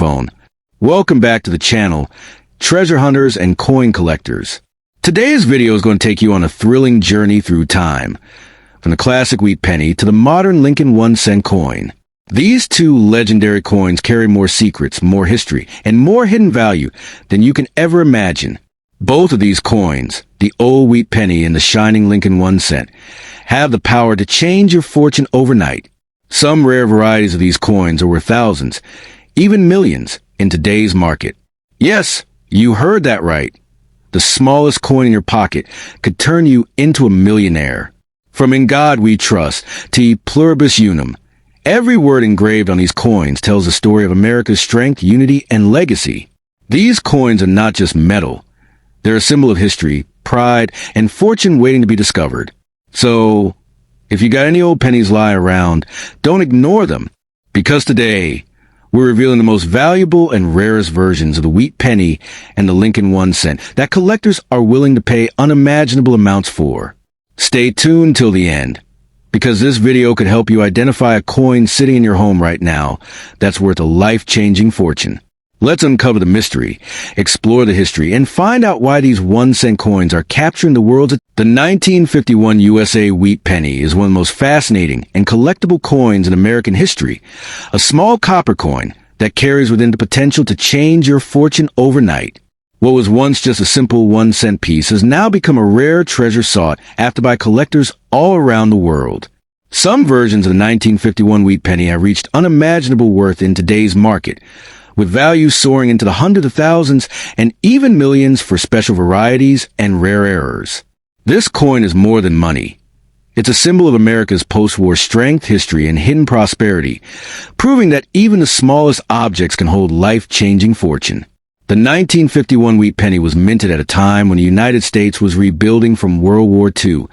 phone. Welcome back to the channel, treasure hunters and coin collectors. Today's video is going to take you on a thrilling journey through time, from the classic Wheat Penny to the modern Lincoln 1-cent coin. These two legendary coins carry more secrets, more history, and more hidden value than you can ever imagine. Both of these coins, the old Wheat Penny and the shining Lincoln 1-cent, have the power to change your fortune overnight. Some rare varieties of these coins are worth thousands, even millions, in today's market. Yes, you heard that right. The smallest coin in your pocket could turn you into a millionaire. From "In God We Trust" to "E Pluribus Unum," every word engraved on these coins tells the story of America's strength, unity, and legacy. These coins are not just metal. They're a symbol of history, pride, and fortune waiting to be discovered. So, if you got any old pennies lying around, don't ignore them, because today, we're revealing the most valuable and rarest versions of the Wheat Penny and the Lincoln 1-cent that collectors are willing to pay unimaginable amounts for. Stay tuned till the end, because this video could help you identify a coin sitting in your home right now that's worth a life-changing fortune. Let's uncover the mystery, explore the history, and find out why these 1-cent coins are capturing the world's attention. The 1951 USA Wheat Penny is one of the most fascinating and collectible coins in American history. A small copper coin that carries within the potential to change your fortune overnight. What was once just a simple 1-cent piece has now become a rare treasure sought after by collectors all around the world. Some versions of the 1951 Wheat Penny have reached unimaginable worth in today's market, with values soaring into the hundreds of thousands and even millions for special varieties and rare errors. This coin is more than money. It's a symbol of America's post-war strength, history, and hidden prosperity, proving that even the smallest objects can hold life-changing fortune. The 1951 Wheat Penny was minted at a time when the United States was rebuilding from World War II,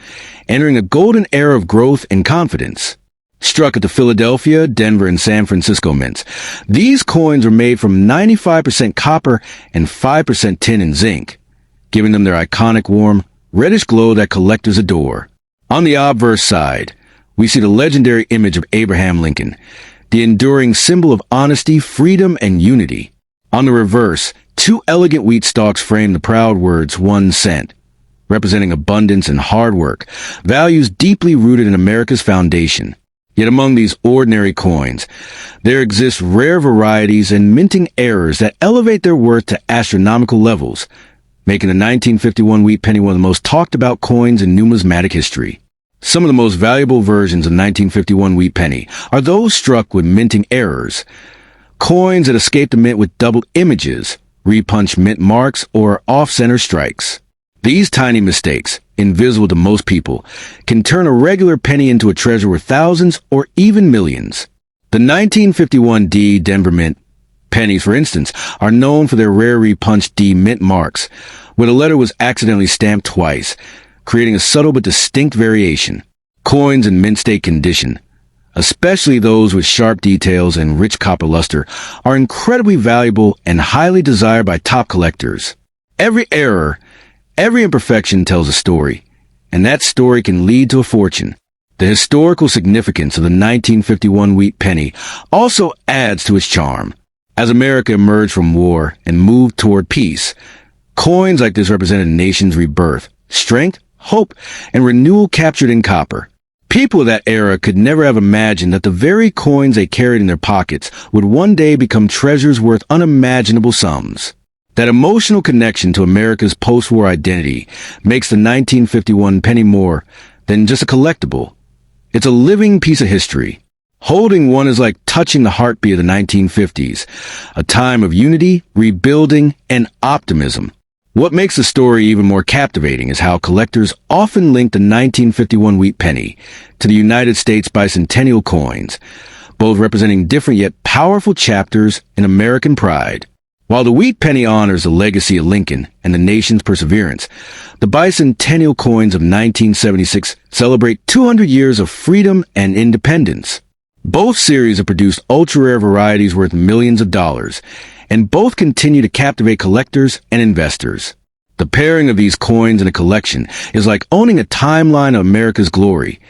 entering a golden era of growth and confidence. Struck at the Philadelphia, Denver, and San Francisco mints, these coins were made from 95% copper and 5% tin and zinc, giving them their iconic warm, reddish glow that collectors adore. On the obverse side, we see the legendary image of Abraham Lincoln, the enduring symbol of honesty, freedom, and unity. On the reverse, two elegant wheat stalks frame the proud words 1 cent, representing abundance and hard work, values deeply rooted in America's foundation. Yet among these ordinary coins, there exist rare varieties and minting errors that elevate their worth to astronomical levels, making the 1951 Wheat Penny one of the most talked about coins in numismatic history. Some of the most valuable versions of 1951 Wheat Penny are those struck with minting errors, coins that escape the mint with doubled images, repunched mint marks, or off-center strikes. These tiny mistakes, invisible to most people, can turn a regular penny into a treasure worth thousands or even millions. The 1951 D Denver Mint pennies, for instance, are known for their rare repunched D mint marks, where the letter was accidentally stamped twice, creating a subtle but distinct variation. Coins in mint state condition, especially those with sharp details and rich copper luster, are incredibly valuable and highly desired by top collectors. Every error, every imperfection tells a story, and that story can lead to a fortune. The historical significance of the 1951 Wheat Penny also adds to its charm. As America emerged from war and moved toward peace, coins like this represented a nation's rebirth, strength, hope, and renewal captured in copper. People of that era could never have imagined that the very coins they carried in their pockets would one day become treasures worth unimaginable sums. That emotional connection to America's post-war identity makes the 1951 penny more than just a collectible. It's a living piece of history. Holding one is like touching the heartbeat of the 1950s, a time of unity, rebuilding, and optimism. What makes the story even more captivating is how collectors often link the 1951 Wheat Penny to the United States bicentennial coins, both representing different yet powerful chapters in American pride. While the Wheat Penny honors the legacy of Lincoln and the nation's perseverance, the bicentennial coins of 1976 celebrate 200 years of freedom and independence. Both series have produced ultra-rare varieties worth millions of dollars, and both continue to captivate collectors and investors. The pairing of these coins in a collection is like owning a timeline of America's glory,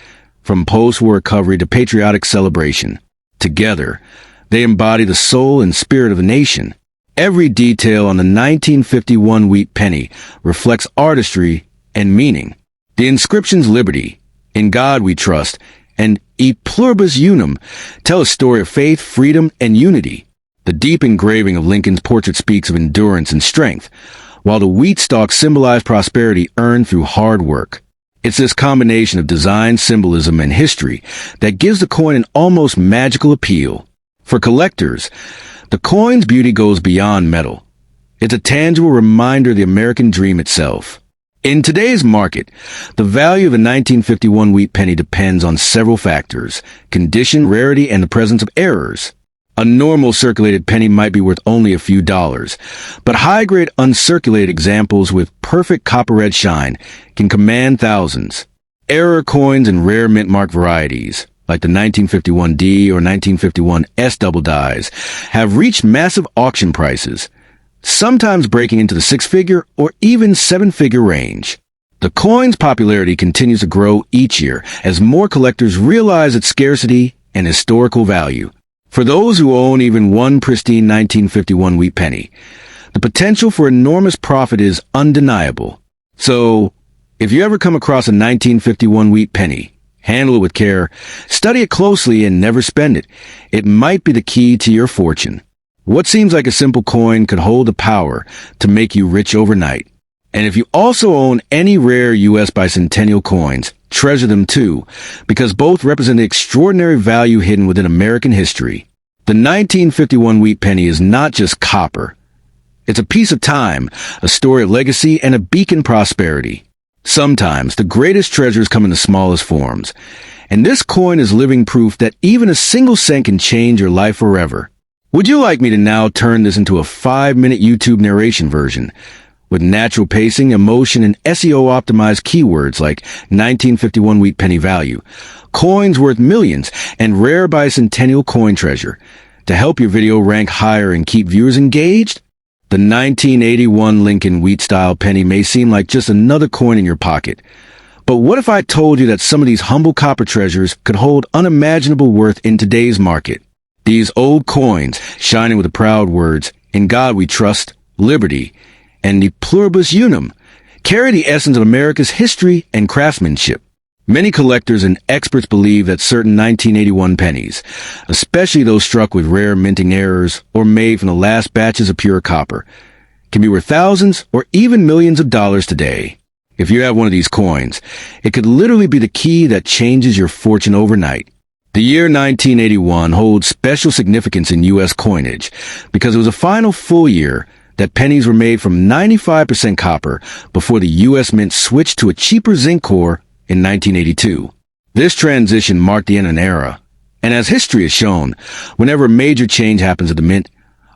from post-war recovery to patriotic celebration. Together, They embody the soul and spirit of the nation. Every detail on the 1951 wheat penny reflects artistry and meaning. The inscriptions Liberty, In God We Trust, and E Pluribus Unum tell a story of faith, freedom, and unity. The deep engraving of Lincoln's portrait speaks of endurance and strength, while the wheat stalks symbolize prosperity earned through hard work. It's this combination of design, symbolism, and history that gives the coin an almost magical appeal. For collectors, the coin's beauty goes beyond metal. It's a tangible reminder of the American dream itself. In today's market, the value of a 1951 wheat penny depends on several factors: condition, rarity, and the presence of errors. A normal circulated penny might be worth only a few dollars, but high-grade uncirculated examples with perfect copper-red shine can command thousands. Error coins and rare mint-mark varieties, like the 1951D or 1951S double dies, have reached massive auction prices, sometimes breaking into the six-figure or even seven-figure range. The coin's popularity continues to grow each year as more collectors realize its scarcity and historical value. For those who own even one pristine 1951 wheat penny, the potential for enormous profit is undeniable. So, if you ever come across a 1951 wheat penny, handle it with care, study it closely, and never spend it. It might be the key to your fortune. What seems like a simple coin could hold the power to make you rich overnight. And if you also own any rare U.S. bicentennial coins, treasure them too, because both represent the extraordinary value hidden within American history. The 1951 wheat penny is not just copper. It's a piece of time, a story of legacy, and a beacon of prosperity. Sometimes the greatest treasures come in the smallest forms, and this coin is living proof that even a single cent can change your life forever. Would you like me to now turn this into a 5-minute YouTube narration version, with natural pacing, emotion, and SEO-optimized keywords like 1951 wheat penny value, coins worth millions, and rare bicentennial coin treasure, to help your video rank higher and keep viewers engaged? The 1981 Lincoln wheat-style penny may seem like just another coin in your pocket, but what if I told you that some of these humble copper treasures could hold unimaginable worth in today's market? These old coins, shining with the proud words, "In God We Trust," "Liberty," and "De Pluribus Unum," carry the essence of America's history and craftsmanship. Many collectors and experts believe that certain 1981 pennies, especially those struck with rare minting errors or made from the last batches of pure copper, can be worth thousands or even millions of dollars today. If you have one of these coins, it could literally be the key that changes your fortune overnight. The year 1981 holds special significance in U.S. coinage because it was the final full year that pennies were made from 95% copper before the U.S. Mint switched to a cheaper zinc core in 1982. This transition marked the end of an era, and as history has shown, whenever a major change happens at the Mint,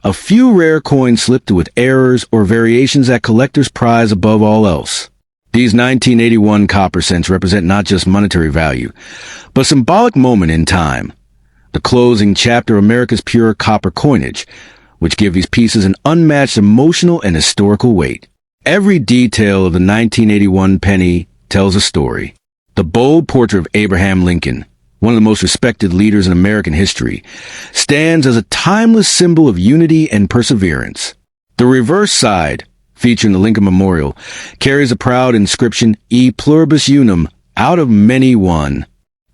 a few rare coins slip through with errors or variations that collectors prize above all else. These 1981 copper cents represent not just monetary value, but a symbolic moment in time, the closing chapter of America's pure copper coinage, which give these pieces an unmatched emotional and historical weight. Every detail of the 1981 penny tells a story. The bold portrait of Abraham Lincoln, one of the most respected leaders in American history, stands as a timeless symbol of unity and perseverance. The reverse side, featuring the Lincoln Memorial, carries a proud inscription, "E Pluribus Unum," out of many one.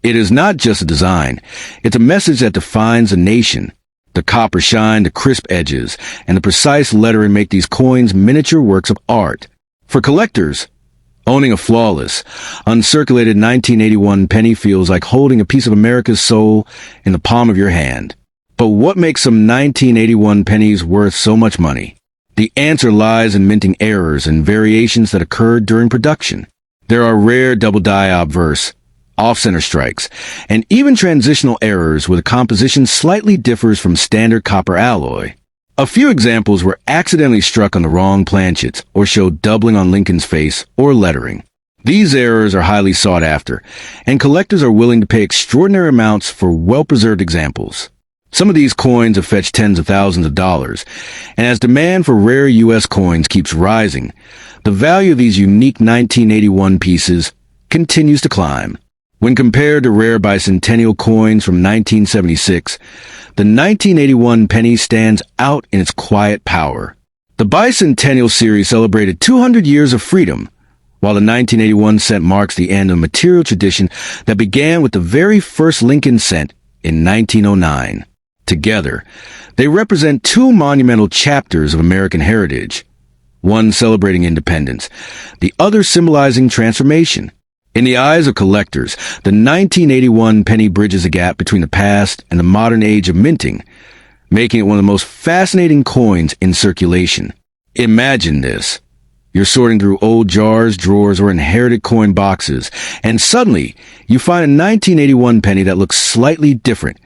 It is not just a design, it's a message that defines a nation. The copper shine, the crisp edges, and the precise lettering make these coins miniature works of art. For collectors, owning a flawless, uncirculated 1981 penny feels like holding a piece of America's soul in the palm of your hand. But what makes some 1981 pennies worth so much money? The answer lies in minting errors and variations that occurred during production. There are rare double die obverse, off-center strikes, and even transitional errors where the composition slightly differs from standard copper alloy. A few examples were accidentally struck on the wrong planchets or showed doubling on Lincoln's face or lettering. These errors are highly sought after, and collectors are willing to pay extraordinary amounts for well-preserved examples. Some of these coins have fetched tens of thousands of dollars, and as demand for rare U.S. coins keeps rising, the value of these unique 1981 pieces continues to climb. When compared to rare bicentennial coins from 1976, the 1981 penny stands out in its quiet power. The bicentennial series celebrated 200 years of freedom, while the 1981 cent marks the end of a material tradition that began with the very first Lincoln cent in 1909. Together, they represent two monumental chapters of American heritage, one celebrating independence, the other symbolizing transformation. In the eyes of collectors, the 1981 penny bridges a gap between the past and the modern age of minting, making it one of the most fascinating coins in circulation. Imagine this. You're sorting through old jars, drawers, or inherited coin boxes, and suddenly you find a 1981 penny that looks slightly different,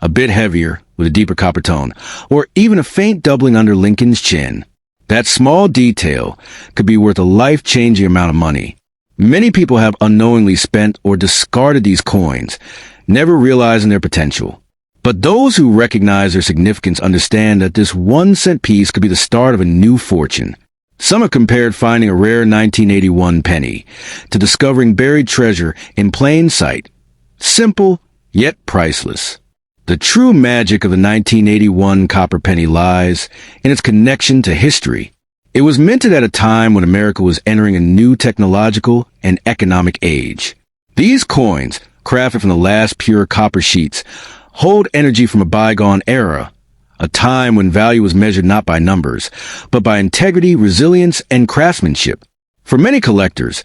a bit heavier, with a deeper copper tone, or even a faint doubling under Lincoln's chin. That small detail could be worth a life-changing amount of money. Many people have unknowingly spent or discarded these coins, never realizing their potential. But those who recognize their significance understand that this 1-cent piece could be the start of a new fortune. Some have compared finding a rare 1981 penny to discovering buried treasure in plain sight. Simple, yet priceless. The true magic of the 1981 copper penny lies in its connection to history. It was minted at a time when America was entering a new technological and economic age. These coins, crafted from the last pure copper sheets, hold energy from a bygone era, a time when value was measured not by numbers, but by integrity, resilience, and craftsmanship. For many collectors,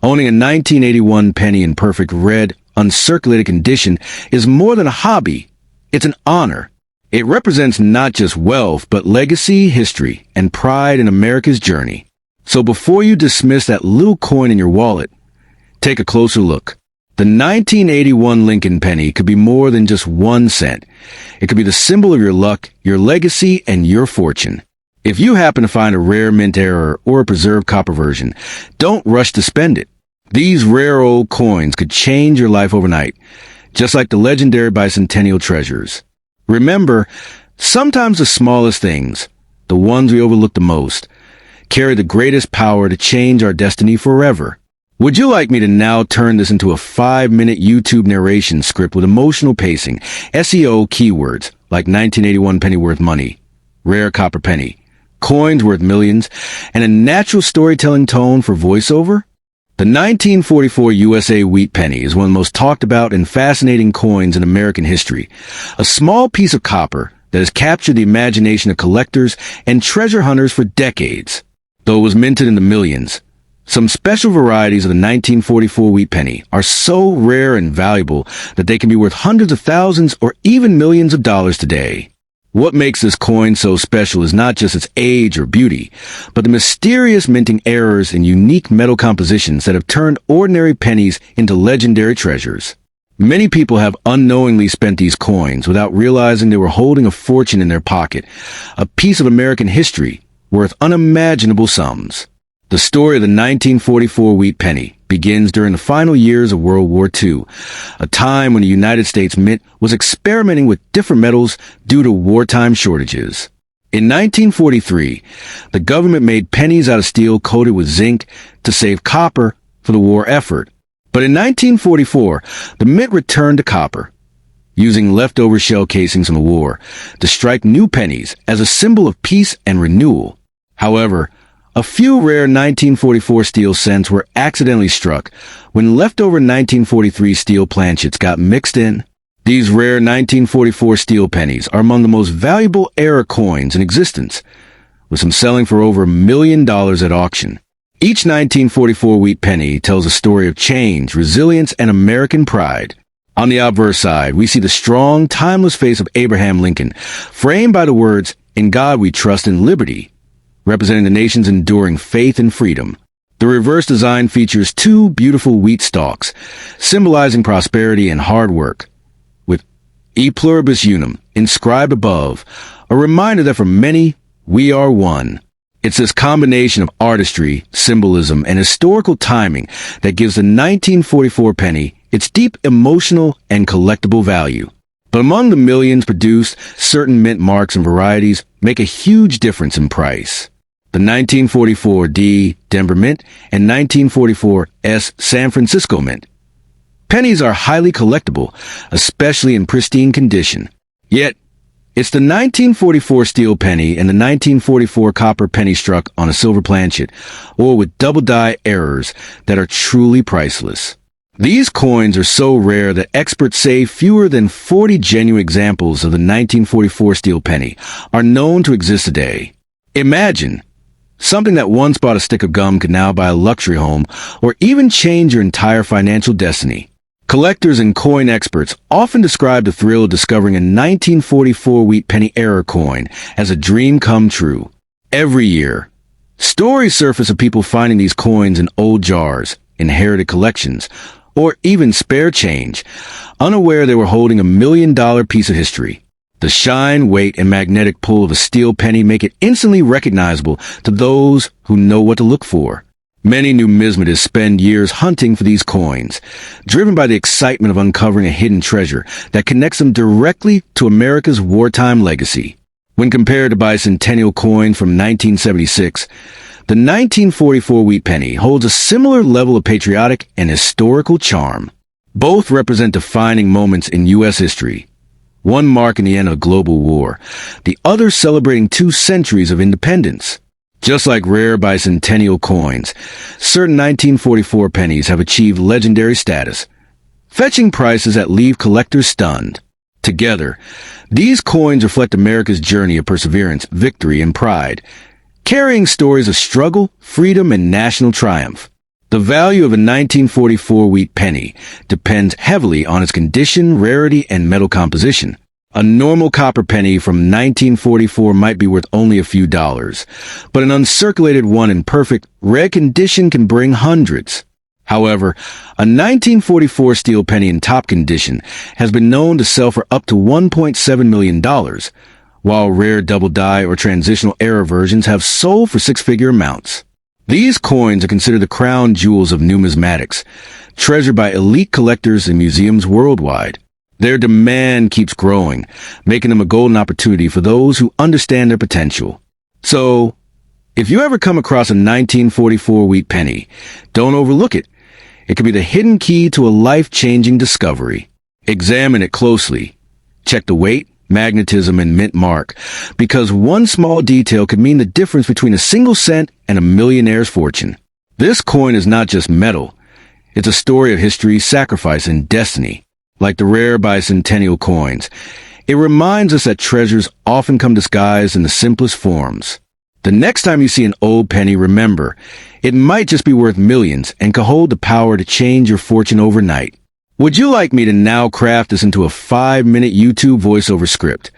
owning a 1981 penny in perfect red, uncirculated condition is more than a hobby. It's an honor. It represents not just wealth, but legacy, history, and pride in America's journey. So before you dismiss that little coin in your wallet, take a closer look. The 1981 Lincoln penny could be more than just 1 cent. It could be the symbol of your luck, your legacy, and your fortune. If you happen to find a rare mint error or a preserved copper version, don't rush to spend it. These rare old coins could change your life overnight, just like the legendary bicentennial treasures. Remember, sometimes the smallest things, the ones we overlook the most, carry the greatest power to change our destiny forever. Would you like me to now turn this into a 5-minute YouTube narration script with emotional pacing, SEO keywords like 1981 penny worth money, rare copper penny, coins worth millions, and a natural storytelling tone for voiceover? The 1944 USA Wheat Penny is one of the most talked about and fascinating coins in American history. A small piece of copper that has captured the imagination of collectors and treasure hunters for decades. Though it was minted in the millions, some special varieties of the 1944 Wheat Penny are so rare and valuable that they can be worth hundreds of thousands or even millions of dollars today. What makes this coin so special is not just its age or beauty, but the mysterious minting errors and unique metal compositions that have turned ordinary pennies into legendary treasures. Many people have unknowingly spent these coins without realizing they were holding a fortune in their pocket, a piece of American history worth unimaginable sums. The story of the 1944 Wheat Penny begins during the final years of World War II, a time when the United States Mint was experimenting with different metals due to wartime shortages. In 1943, the government made pennies out of steel coated with zinc to save copper for the war effort. But in 1944, the Mint returned to copper, using leftover shell casings from the war to strike new pennies as a symbol of peace and renewal. However, a few rare 1944 steel cents were accidentally struck when leftover 1943 steel planchets got mixed in. These rare 1944 steel pennies are among the most valuable era coins in existence, with some selling for over $1 million at auction. Each 1944 Wheat Penny tells a story of change, resilience, and American pride. On the obverse side, we see the strong, timeless face of Abraham Lincoln, framed by the words, "In God we trust and liberty," representing the nation's enduring faith and freedom. The reverse design features two beautiful wheat stalks, symbolizing prosperity and hard work, with E Pluribus Unum inscribed above, a reminder that for many, we are one. It's this combination of artistry, symbolism, and historical timing that gives the 1944 penny its deep emotional and collectible value. But among the millions produced, certain mint marks and varieties make a huge difference in price. The 1944 D Denver Mint and 1944 S San Francisco Mint. Pennies are highly collectible, especially in pristine condition. Yet, it's the 1944 steel penny and the 1944 copper penny struck on a silver planchet, or with double die errors, that are truly priceless. These coins are so rare that experts say fewer than 40 genuine examples of the 1944 steel penny are known to exist today. Imagine, something that once bought a stick of gum could now buy a luxury home or even change your entire financial destiny. Collectors and coin experts often describe the thrill of discovering a 1944 wheat penny error coin as a dream come true. Every year, stories surface of people finding these coins in old jars, inherited collections, or even spare change, unaware they were holding $1 million piece of history. The shine, weight, and magnetic pull of a steel penny make it instantly recognizable to those who know what to look for. Many numismatists spend years hunting for these coins, driven by the excitement of uncovering a hidden treasure that connects them directly to America's wartime legacy. When compared to bicentennial coins from 1976, the 1944 wheat penny holds a similar level of patriotic and historical charm. Both represent defining moments in U.S. history, one marking the end of a global war, the other celebrating 2 centuries of independence. Just like rare bicentennial coins, certain 1944 pennies have achieved legendary status, fetching prices that leave collectors stunned. Together, these coins reflect America's journey of perseverance, victory, and pride, carrying stories of struggle, freedom, and national triumph. The value of a 1944 wheat penny depends heavily on its condition, rarity, and metal composition. A normal copper penny from 1944 might be worth only a few dollars, but an uncirculated one in perfect, rare condition can bring hundreds. However, a 1944 steel penny in top condition has been known to sell for up to $1.7 million, while rare double die or transitional error versions have sold for 6-figure amounts. These coins are considered the crown jewels of numismatics, treasured by elite collectors and museums worldwide. Their demand keeps growing, making them a golden opportunity for those who understand their potential. So, if you ever come across a 1944 wheat penny, don't overlook it. It could be the hidden key to a life-changing discovery. Examine it closely. Check the weight, magnetism, and mint mark, because one small detail could mean the difference between a single cent and a millionaire's fortune. This coin is not just metal. It's a story of history, sacrifice, and destiny. Like the rare bicentennial coins, it reminds us that treasures often come disguised in the simplest forms. The next time you see an old penny, remember, it might just be worth millions and could hold the power to change your fortune overnight. Would you like me to now craft this into a 5-minute YouTube voiceover script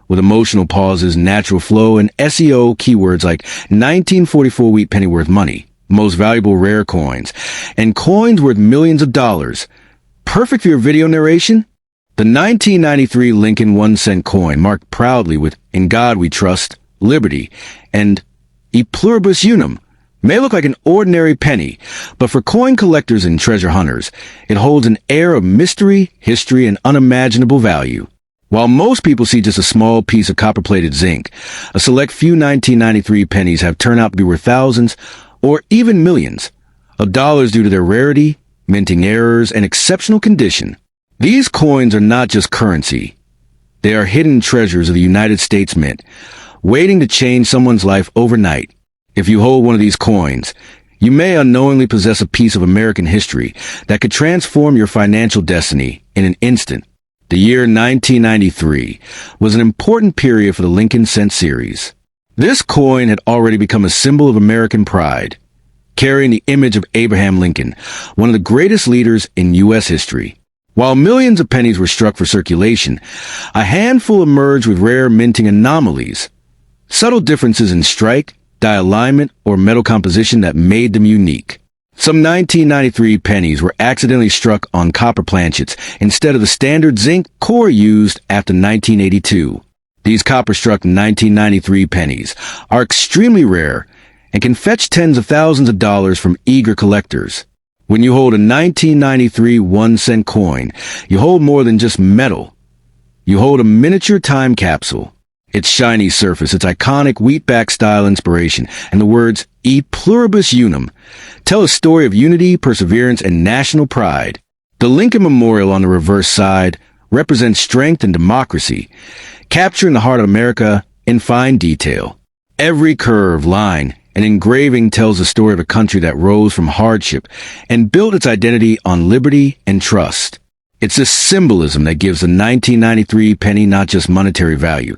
with emotional pauses, natural flow, and SEO keywords like 1944 wheat penny worth money, most valuable rare coins, and coins worth millions of dollars? Perfect for your video narration? The 1993 Lincoln 1-cent coin, marked proudly with "In God We Trust," "Liberty," and "E Pluribus Unum," may look like an ordinary penny, but for coin collectors and treasure hunters, it holds an air of mystery, history, and unimaginable value. While most people see just a small piece of copper-plated zinc, a select few 1993 pennies have turned out to be worth thousands, or even millions, of dollars due to their rarity, minting errors, and exceptional condition. These coins are not just currency. They are hidden treasures of the United States Mint, waiting to change someone's life overnight. If you hold one of these coins, you may unknowingly possess a piece of American history that could transform your financial destiny in an instant. The year 1993 was an important period for the Lincoln Cent series. This coin had already become a symbol of American pride, carrying the image of Abraham Lincoln, one of the greatest leaders in U.S. history. While millions of pennies were struck for circulation, a handful emerged with rare minting anomalies, subtle differences in strike, die alignment, or metal composition that made them unique. Some 1993 pennies were accidentally struck on copper planchets instead of the standard zinc core used after 1982. These copper-struck 1993 pennies are extremely rare and can fetch tens of thousands of dollars from eager collectors. When you hold a 1993 1-cent coin, you hold more than just metal. You hold a miniature time capsule. Its shiny surface, its iconic wheatback style inspiration, and the words "E Pluribus Unum" tell a story of unity, perseverance, and national pride. The Lincoln Memorial on the reverse side represents strength and democracy, capturing the heart of America in fine detail. Every curve, line, and engraving tells the story of a country that rose from hardship and built its identity on liberty and trust. It's this symbolism that gives the 1993 penny not just monetary value,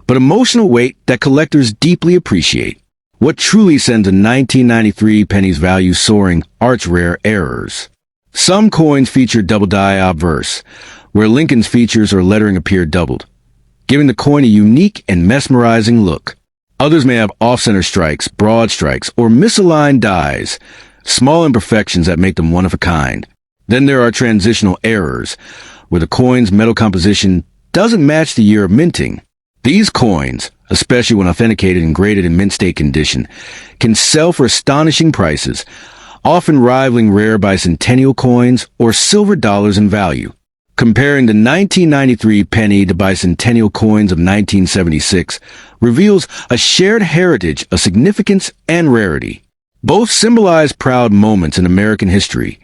but emotional weight that collectors deeply appreciate. What truly sends a 1993 penny's value soaring are its rare errors. Some coins feature double die obverse, where Lincoln's features or lettering appear doubled, giving the coin a unique and mesmerizing look. Others may have off-center strikes, broad strikes, or misaligned dies, small imperfections that make them one of a kind. Then there are transitional errors, where the coin's metal composition doesn't match the year of minting. These coins, especially when authenticated and graded in mint state condition, can sell for astonishing prices, often rivaling rare bicentennial coins or silver dollars in value. Comparing the 1993 penny to bicentennial coins of 1976 reveals a shared heritage of significance and rarity. Both symbolize proud moments in American history.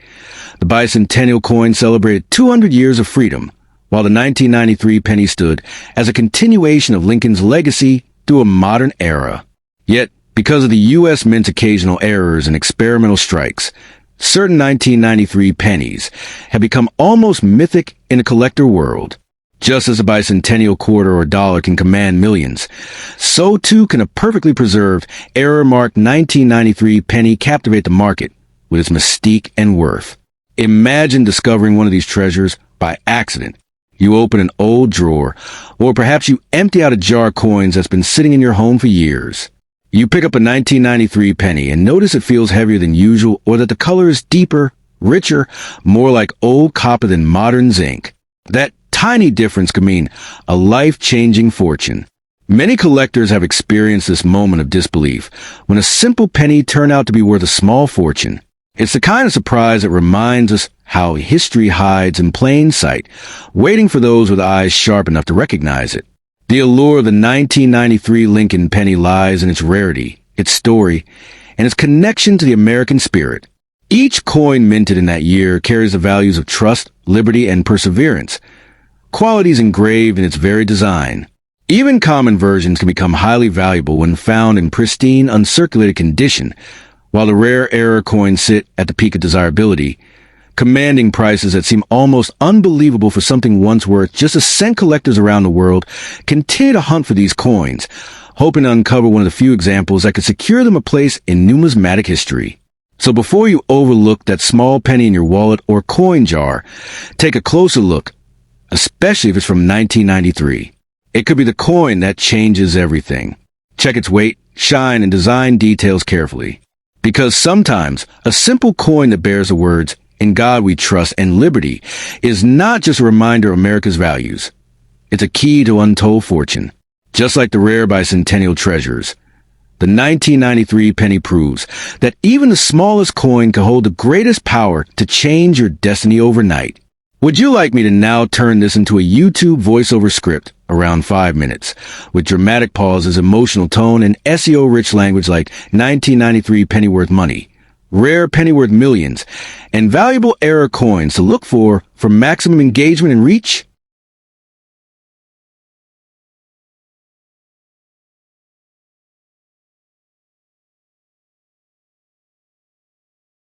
The bicentennial coin celebrated 200 years of freedom, while the 1993 penny stood as a continuation of Lincoln's legacy through a modern era. Yet, because of the U.S. Mint's occasional errors and experimental strikes, certain 1993 pennies have become almost mythic in a collector world. Just as a bicentennial quarter or dollar can command millions, so too can a perfectly preserved, error-marked 1993 penny captivate the market with its mystique and worth. Imagine discovering one of these treasures by accident. You open an old drawer, or perhaps you empty out a jar of coins that's been sitting in your home for years. You pick up a 1993 penny and notice it feels heavier than usual, or that the color is deeper, richer, more like old copper than modern zinc. That tiny difference could mean a life-changing fortune. Many collectors have experienced this moment of disbelief when a simple penny turned out to be worth a small fortune. It's the kind of surprise that reminds us how history hides in plain sight, waiting for those with eyes sharp enough to recognize it. The allure of the 1993 Lincoln penny lies in its rarity, its story, and its connection to the American spirit. Each coin minted in that year carries the values of trust, liberty, and perseverance, qualities engraved in its very design. Even common versions can become highly valuable when found in pristine, uncirculated condition, while the rare error coins sit at the peak of desirability, commanding prices that seem almost unbelievable for something once worth just a cent. Collectors around the world continue to hunt for these coins, hoping to uncover one of the few examples that could secure them a place in numismatic history. So before you overlook that small penny in your wallet or coin jar, take a closer look, especially if it's from 1993. It could be the coin that changes everything. Check its weight, shine, and design details carefully. Because sometimes a simple coin that bears the words, "In God We Trust" and "Liberty" is not just a reminder of America's values. It's a key to untold fortune. Just like the rare bicentennial treasures, the 1993 penny proves that even the smallest coin can hold the greatest power to change your destiny overnight. Would you like me to now turn this into a YouTube voiceover script around 5 minutes, with dramatic pauses, emotional tone, and SEO-rich language like 1993 penny worth money, rare penny worth millions, and valuable error coins to look for maximum engagement and reach?